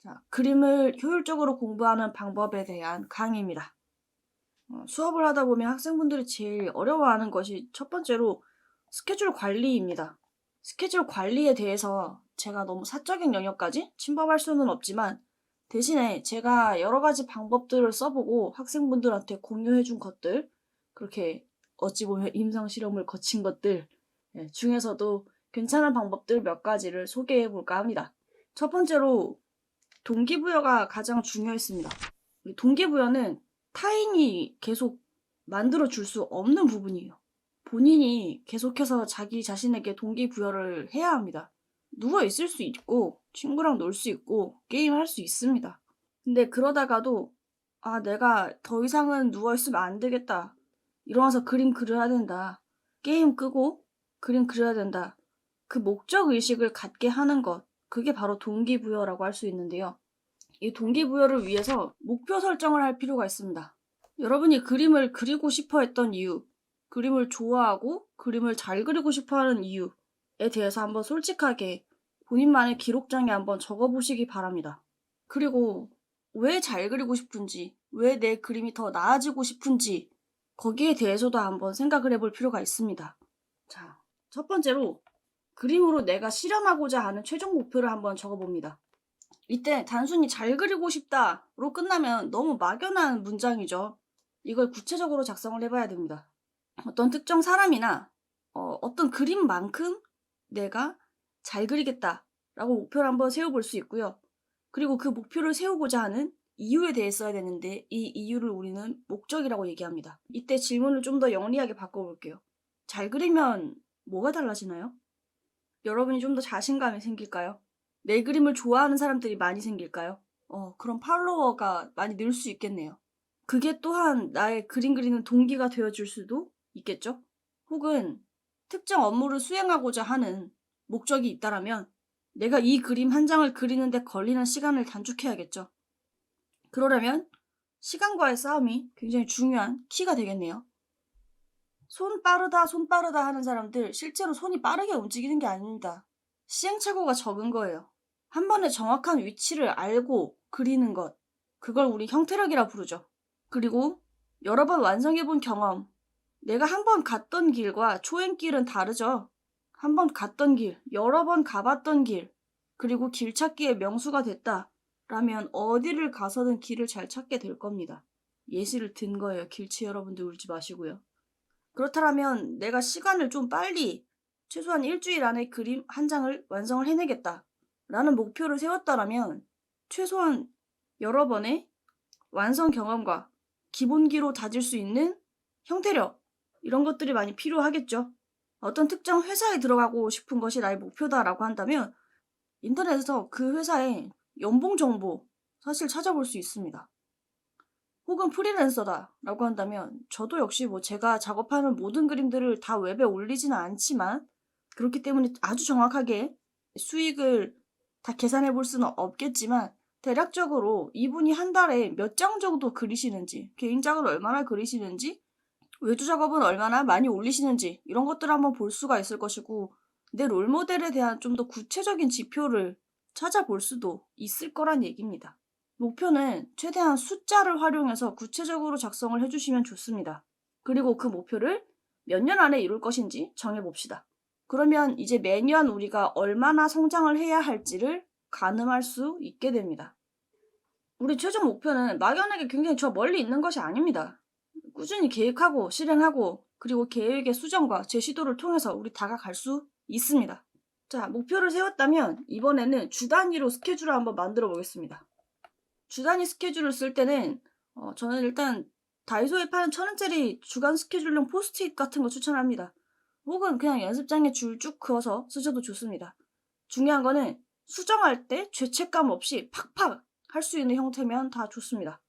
자, 그림을 효율적으로 공부하는 방법에 대한 강의입니다. 수업을 하다 보면 학생분들이 제일 어려워하는 것이 첫 번째로 스케줄 관리입니다. 스케줄 관리에 대해서 제가 너무 사적인 영역까지 침범할 수는 없지만 대신에 제가 여러 가지 방법들을 써보고 학생분들한테 공유해준 것들, 그렇게 어찌 보면 임상실험을 거친 것들 중에서도 괜찮은 방법들 몇 가지를 소개해볼까 합니다. 첫 번째로 동기부여가 가장 중요했습니다. 동기부여는 타인이 계속 만들어줄 수 없는 부분이에요. 본인이 계속해서 자기 자신에게 동기부여를 해야 합니다. 누워있을 수 있고 친구랑 놀 수 있고 게임할 수 있습니다. 근데 그러다가도 내가 더 이상은 누워있으면 안 되겠다. 일어나서 그림 그려야 된다. 게임 끄고 그림 그려야 된다. 그 목적의식을 갖게 하는 것, 그게 바로 동기부여라고 할 수 있는데요. 이 동기부여를 위해서 목표 설정을 할 필요가 있습니다. 여러분이 그림을 그리고 싶어 했던 이유, 그림을 좋아하고 그림을 잘 그리고 싶어 하는 이유에 대해서 한번 솔직하게 본인만의 기록장에 한번 적어보시기 바랍니다. 그리고 왜 잘 그리고 싶은지, 왜 내 그림이 더 나아지고 싶은지 거기에 대해서도 한번 생각을 해볼 필요가 있습니다. 자, 첫 번째로 그림으로 내가 실현하고자 하는 최종 목표를 한번 적어봅니다. 이때 단순히 잘 그리고 싶다로 끝나면 너무 막연한 문장이죠. 이걸 구체적으로 작성을 해봐야 됩니다. 어떤 특정 사람이나 어떤 그림만큼 내가 잘 그리겠다라고 목표를 한번 세워볼 수 있고요. 그리고 그 목표를 세우고자 하는 이유에 대해 써야 되는데 이 이유를 우리는 목적이라고 얘기합니다. 이때 질문을 좀 더 영리하게 바꿔볼게요. 잘 그리면 뭐가 달라지나요? 여러분이 좀 더 자신감이 생길까요? 내 그림을 좋아하는 사람들이 많이 생길까요? 그럼 팔로워가 많이 늘 수 있겠네요. 그게 또한 나의 그림 그리는 동기가 되어줄 수도 있겠죠? 혹은 특정 업무를 수행하고자 하는 목적이 있다라면 내가 이 그림 한 장을 그리는데 걸리는 시간을 단축해야겠죠. 그러려면 시간과의 싸움이 굉장히 중요한 키가 되겠네요. 손 빠르다 하는 사람들 실제로 손이 빠르게 움직이는 게 아닙니다. 시행착오가 적은 거예요. 한 번에 정확한 위치를 알고 그리는 것, 그걸 우리 형태력이라 부르죠. 그리고 여러 번 완성해본 경험, 내가 한 번 갔던 길과 초행길은 다르죠. 한 번 갔던 길, 여러 번 가봤던 길, 그리고 길 찾기에 명수가 됐다 라면 어디를 가서든 길을 잘 찾게 될 겁니다. 예시를 든 거예요. 길치 여러분들 울지 마시고요. 그렇다면 내가 시간을 좀 빨리 최소한 일주일 안에 그림 한 장을 완성을 해내겠다 라는 목표를 세웠다면 최소한 여러 번의 완성 경험과 기본기로 다질 수 있는 형태력, 이런 것들이 많이 필요하겠죠. 어떤 특정 회사에 들어가고 싶은 것이 나의 목표다라고 한다면 인터넷에서 그 회사의 연봉 정보 사실 찾아볼 수 있습니다. 혹은 프리랜서다라고 한다면 저도 역시 제가 작업하는 모든 그림들을 다 웹에 올리지는 않지만 그렇기 때문에 아주 정확하게 수익을 다 계산해 볼 수는 없겠지만 대략적으로 이분이 한 달에 몇 장 정도 그리시는지, 개인작을 얼마나 그리시는지, 외주 작업은 얼마나 많이 올리시는지 이런 것들을 한번 볼 수가 있을 것이고 내 롤모델에 대한 좀 더 구체적인 지표를 찾아볼 수도 있을 거란 얘기입니다. 목표는 최대한 숫자를 활용해서 구체적으로 작성을 해주시면 좋습니다. 그리고 그 목표를 몇 년 안에 이룰 것인지 정해봅시다. 그러면 이제 매년 우리가 얼마나 성장을 해야 할지를 가늠할 수 있게 됩니다. 우리 최종 목표는 막연하게 굉장히 저 멀리 있는 것이 아닙니다. 꾸준히 계획하고 실행하고 그리고 계획의 수정과 제시도를 통해서 우리 다가갈 수 있습니다. 자, 목표를 세웠다면 이번에는 주 단위로 스케줄을 한번 만들어 보겠습니다. 주 단위 스케줄을 쓸 때는 저는 일단 다이소에 파는 1,000원짜리 주간 스케줄용 포스트잇 같은 거 추천합니다. 혹은 그냥 연습장에 줄 쭉 그어서 쓰셔도 좋습니다. 중요한 거는 수정할 때 죄책감 없이 팍팍 할 수 있는 형태면 다 좋습니다.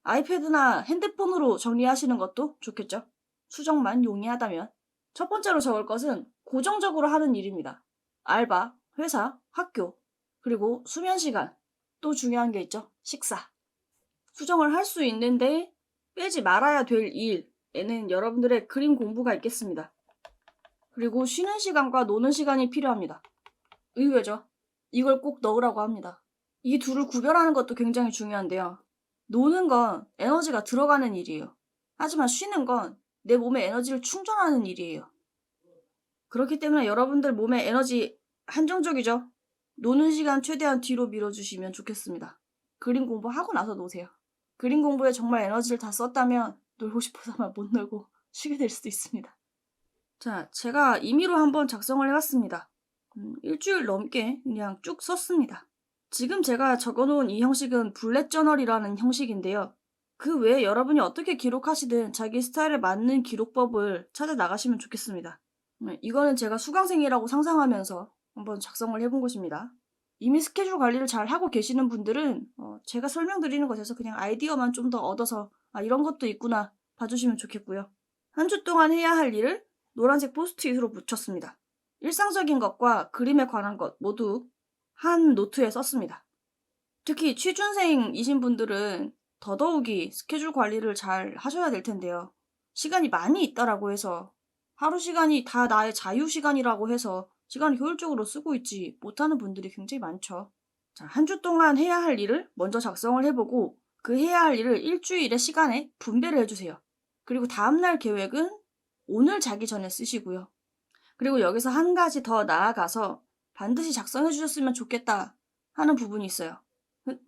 아이패드나 핸드폰으로 정리하시는 것도 좋겠죠? 수정만 용이하다면. 첫 번째로 적을 것은 고정적으로 하는 일입니다. 알바, 회사, 학교, 그리고 수면 시간. 또 중요한 게 있죠. 식사. 수정을 할 수 있는데 빼지 말아야 될 일에는 여러분들의 그림 공부가 있겠습니다. 그리고 쉬는 시간과 노는 시간이 필요합니다. 의외죠? 이걸 꼭 넣으라고 합니다. 이 둘을 구별하는 것도 굉장히 중요한데요. 노는 건 에너지가 들어가는 일이에요. 하지만 쉬는 건 내 몸에 에너지를 충전하는 일이에요. 그렇기 때문에 여러분들 몸에 에너지 한정적이죠. 노는 시간 최대한 뒤로 밀어주시면 좋겠습니다. 그림 공부하고 나서 노세요. 그림 공부에 정말 에너지를 다 썼다면 놀고 싶어서만 못 놀고 쉬게 될 수도 있습니다. 자, 제가 임의로 한번 작성을 해봤습니다. 일주일 넘게 그냥 쭉 썼습니다. 지금 제가 적어놓은 이 형식은 블렛 저널이라는 형식인데요. 그 외에 여러분이 어떻게 기록하시든 자기 스타일에 맞는 기록법을 찾아 나가시면 좋겠습니다. 이거는 제가 수강생이라고 상상하면서 한번 작성을 해본 것입니다. 이미 스케줄 관리를 잘 하고 계시는 분들은 제가 설명드리는 것에서 그냥 아이디어만 좀 더 얻어서 이런 것도 있구나 봐주시면 좋겠고요. 한 주 동안 해야 할 일을 노란색 포스트잇으로 붙였습니다. 일상적인 것과 그림에 관한 것 모두 한 노트에 썼습니다. 특히 취준생이신 분들은 더더욱이 스케줄 관리를 잘 하셔야 될 텐데요. 시간이 많이 있다라고 해서 하루 시간이 다 나의 자유 시간이라고 해서 시간을 효율적으로 쓰고 있지 못하는 분들이 굉장히 많죠. 자, 한 주 동안 해야 할 일을 먼저 작성을 해보고 그 해야 할 일을 일주일의 시간에 분배를 해주세요. 그리고 다음날 계획은 오늘 자기 전에 쓰시고요. 그리고 여기서 한 가지 더 나아가서 반드시 작성해 주셨으면 좋겠다 하는 부분이 있어요.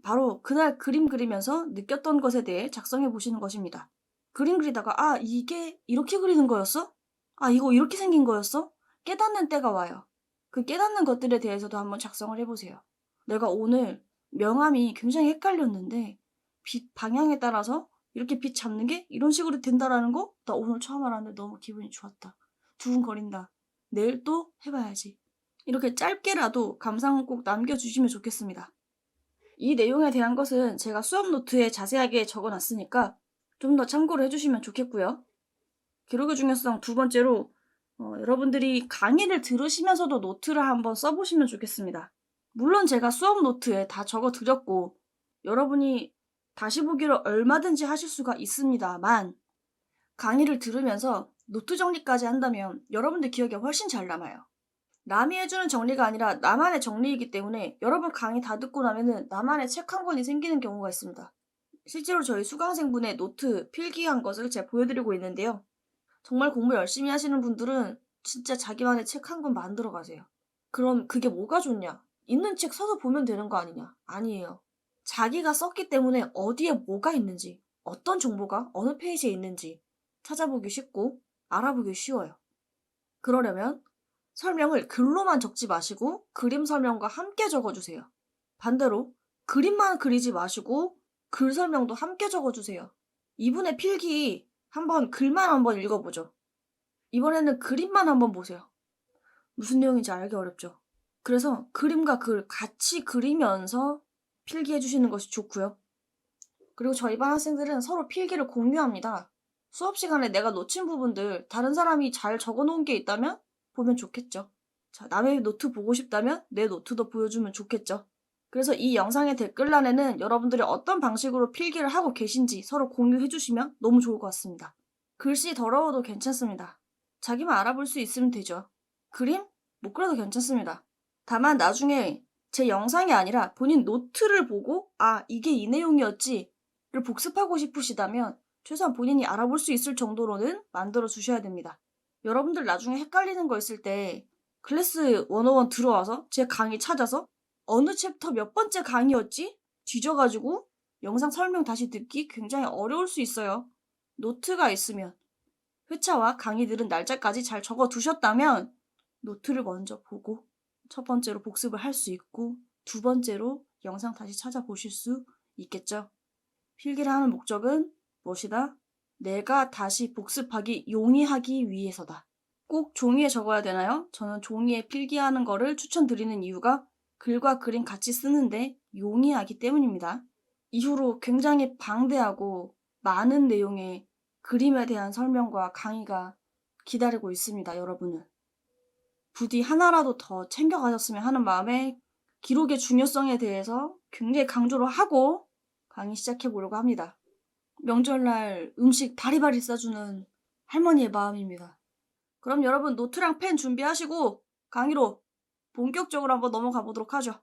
바로 그날 그림 그리면서 느꼈던 것에 대해 작성해 보시는 것입니다. 그림 그리다가 이게 이렇게 그리는 거였어? 이거 이렇게 생긴 거였어? 깨닫는 때가 와요. 그 깨닫는 것들에 대해서도 한번 작성을 해보세요. 내가 오늘 명암이 굉장히 헷갈렸는데 빛 방향에 따라서 이렇게 빛 잡는 게 이런 식으로 된다라는 거 나 오늘 처음 알았는데 너무 기분이 좋았다. 두근거린다. 내일 또 해봐야지. 이렇게 짧게라도 감상은 꼭 남겨주시면 좋겠습니다. 이 내용에 대한 것은 제가 수업 노트에 자세하게 적어놨으니까 좀 더 참고를 해주시면 좋겠고요. 기록의 중요성 두 번째로 여러분들이 강의를 들으시면서도 노트를 한번 써보시면 좋겠습니다. 물론 제가 수업 노트에 다 적어드렸고 여러분이 다시 보기를 얼마든지 하실 수가 있습니다만 강의를 들으면서 노트 정리까지 한다면 여러분들 기억에 훨씬 잘 남아요. 남이 해주는 정리가 아니라 나만의 정리이기 때문에 여러분 강의 다 듣고 나면은 나만의 책 한 권이 생기는 경우가 있습니다. 실제로 저희 수강생분의 노트 필기한 것을 제가 보여드리고 있는데요. 정말 공부 열심히 하시는 분들은 진짜 자기만의 책 한 권 만들어 가세요. 그럼 그게 뭐가 좋냐? 있는 책 서서 보면 되는 거 아니냐? 아니에요. 자기가 썼기 때문에 어디에 뭐가 있는지, 어떤 정보가 어느 페이지에 있는지 찾아보기 쉽고 알아보기 쉬워요. 그러려면 설명을 글로만 적지 마시고 그림 설명과 함께 적어주세요. 반대로 그림만 그리지 마시고 글 설명도 함께 적어주세요. 이분의 필기 한번 글만 한번 읽어보죠. 이번에는 그림만 한번 보세요. 무슨 내용인지 알기 어렵죠. 그래서 그림과 글 같이 그리면서 필기해 주시는 것이 좋고요. 그리고 저희 반 학생들은 서로 필기를 공유합니다. 수업 시간에 내가 놓친 부분들 다른 사람이 잘 적어놓은 게 있다면 보면 좋겠죠. 자, 남의 노트 보고 싶다면 내 노트도 보여주면 좋겠죠. 그래서 이 영상의 댓글란에는 여러분들이 어떤 방식으로 필기를 하고 계신지 서로 공유해 주시면 너무 좋을 것 같습니다. 글씨 더러워도 괜찮습니다. 자기만 알아볼 수 있으면 되죠. 그림? 못 그려도 괜찮습니다. 다만 나중에 제 영상이 아니라 본인 노트를 보고 이게 이 내용이었지 를 복습하고 싶으시다면 최소한 본인이 알아볼 수 있을 정도로는 만들어 주셔야 됩니다. 여러분들 나중에 헷갈리는 거 있을 때 클래스 101 들어와서 제 강의 찾아서 어느 챕터 몇 번째 강의였지? 뒤져가지고 영상 설명 다시 듣기 굉장히 어려울 수 있어요. 노트가 있으면 회차와 강의 들은 날짜까지 잘 적어 두셨다면 노트를 먼저 보고 첫 번째로 복습을 할 수 있고 두 번째로 영상 다시 찾아보실 수 있겠죠. 필기를 하는 목적은 무엇이다? 내가 다시 복습하기 용이하기 위해서다. 꼭 종이에 적어야 되나요? 저는 종이에 필기하는 거를 추천드리는 이유가 글과 그림 같이 쓰는데 용이하기 때문입니다. 이후로 굉장히 방대하고 많은 내용의 그림에 대한 설명과 강의가 기다리고 있습니다, 여러분을. 부디 하나라도 더 챙겨가셨으면 하는 마음에 기록의 중요성에 대해서 굉장히 강조를 하고 강의 시작해보려고 합니다. 명절날 음식 바리바리 싸주는 할머니의 마음입니다. 그럼 여러분 노트랑 펜 준비하시고 강의로 본격적으로 한번 넘어가 보도록 하죠.